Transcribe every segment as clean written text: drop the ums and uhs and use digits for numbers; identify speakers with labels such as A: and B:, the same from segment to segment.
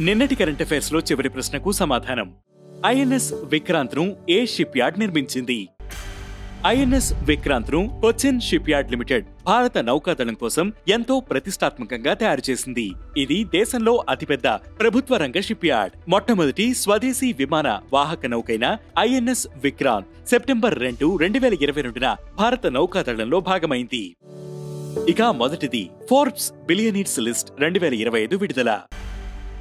A: నిన్నటి current affairs లో చివరి ప్రశ్నకు సమాధానం. ఐఎన్ఎస్ విక్రాంత్ ను ఏ షిప్ యార్డ్ నిర్మించింది? ఐఎన్ఎస్ విక్రాంత్ ను కొచ్చిన్ షిప్ యార్డ్ లిమిటెడ్ భారత నౌకాదళం కోసం ఎంతో ప్రతిష్టాత్మకంగా తయారు చేసింది. ఇది దేశంలో అతిపెద్ద ప్రభుత్వ రంగ షిప్ యార్డ్. మొట్టమొదటి స్వదేశీ విమాన వాహక నౌకైన ఐఎన్ఎస్ విక్రాంత్ సెప్టెంబర్ 2, 2022న భారత నౌకాదళంలో భాగమైంది. ఇక మొదటిది ఫోర్బ్స్ బిలియనీర్స్ లిస్ట్ 2025 విడుదల.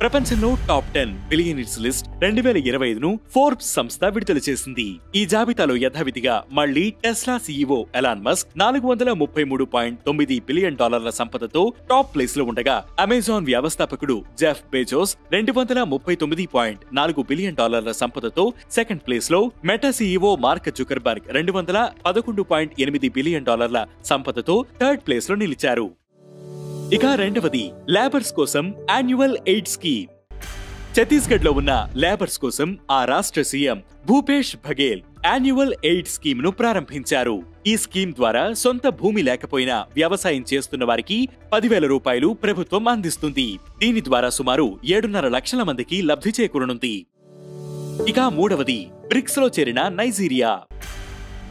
A: ప్రపంచంలో టాప్ 10 బిలియనీర్స్ లిస్ట్ 2025ను ఫోర్బ్స్ సంస్థ విడుదల చేసింది. ఈ జాబితాలో యథావిధిగా మళ్లీ Tesla CEO Elon Musk $433.9 billion సంపదతో టాప్ ప్లేస్ లో ఉండగా, అమెజాన్ వ్యవస్థాపకుడు జెఫ్ బెజోస్ $239.4 బిలియన్ సంపదతో సెకండ్ ప్లేస్ లో, Meta CEO Mark Zuckerberg $211.8 billion సంపదతో థర్డ్ ప్లేస్ లో నిలిచారు. ఇక రెండవది లేబర్స్ కోసం యాన్యువల్ ఎయిడ్ స్కీమ్. ఛత్తీస్గఢ్ లో ఉన్న లేబర్స్ కోసం ఆ రాష్ట్ర CM Bhupesh Baghel annual aid scheme ను ప్రారంభించారు. ఈ స్కీమ్ ద్వారా సొంత భూమి లేకపోయినా వ్యవసాయం చేస్తున్న వారికి 10,000 రూపాయలు ప్రభుత్వం అందిస్తుంది. దీని ద్వారా సుమారు 7.5 లక్షల మందికి లబ్ధి చేకూరనుంది. ఇక మూడవది బ్రిక్స్ లో చేరిన నైజీరియా.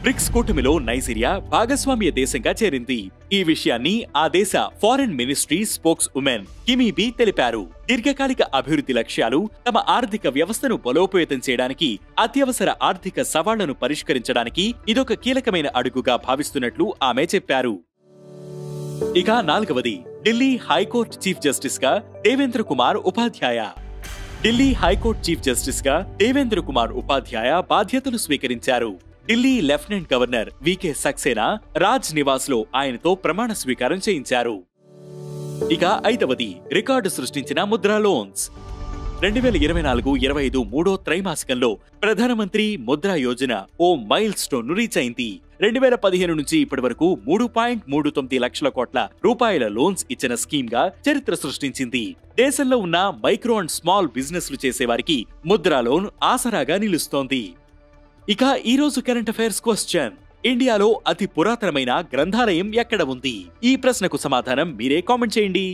A: బ్రిక్స్ కూటమిలో నైజీరియా భాగస్వామ్య దేశంగా చేరింది. ఈ విషయాన్ని ఆ దేశ ఫారెన్ మినిస్ట్రీ స్పోక్స్ ఉమెన్ కిమీబీ తెలిపారు. దీర్ఘకాలిక అభివృద్ధి లక్ష్యాలు, తమ ఆర్థిక వ్యవస్థను బలోపేతం చేయడానికి, అత్యవసర ఆర్థిక సవాళ్లను పరిష్కరించడానికి ఇదొక కీలకమైన అడుగుగా భావిస్తున్నట్లు ఆమె చెప్పారు. ఇక నాలుగవది ఢిల్లీ హైకోర్టు చీఫ్ జస్టిస్ గా దేవేంద్ర కుమార్ ఉపాధ్యాయ. ఢిల్లీ హైకోర్టు చీఫ్ జస్టిస్ గా దేవేంద్ర కుమార్ ఉపాధ్యాయ బాధ్యతలు స్వీకరించారు. Delhi lieutenant governor V K Saxena Raj Niwas లో ఆయనతో ప్రమాణ స్వీకారం చేయించారు. ఇక ఐదవది రికార్డు సృష్టించిన ముద్రా లోన్స్. 2024-25 మూడో త్రైమాసికంలో ప్రధానమంత్రి ముద్రా యోజన ఓ మైల్ స్టోన్ ను రీచ్ అయింది. 2015 నుంచి ఇప్పటి వరకు 3.39 లక్షల కోట్ల రూపాయల లోన్స్ ఇచ్చిన స్కీమ్ గా చరిత్ర సృష్టించింది. దేశంలో ఉన్న మైక్రో అండ్ స్మాల్ బిజినెస్లు చేసేవారికి ముద్రా లోన్ ఆసరాగా నిలుస్తోంది. ఇక ఈ రోజు కరెంట్ అఫైర్స్ క్వశ్చన్: ఇండియాలో అతి పురాతనమైన గ్రంథాలయం ఎక్కడ ఉంది? ఈ ప్రశ్నకు సమాధానం మీరే కామెంట్ చేయండి.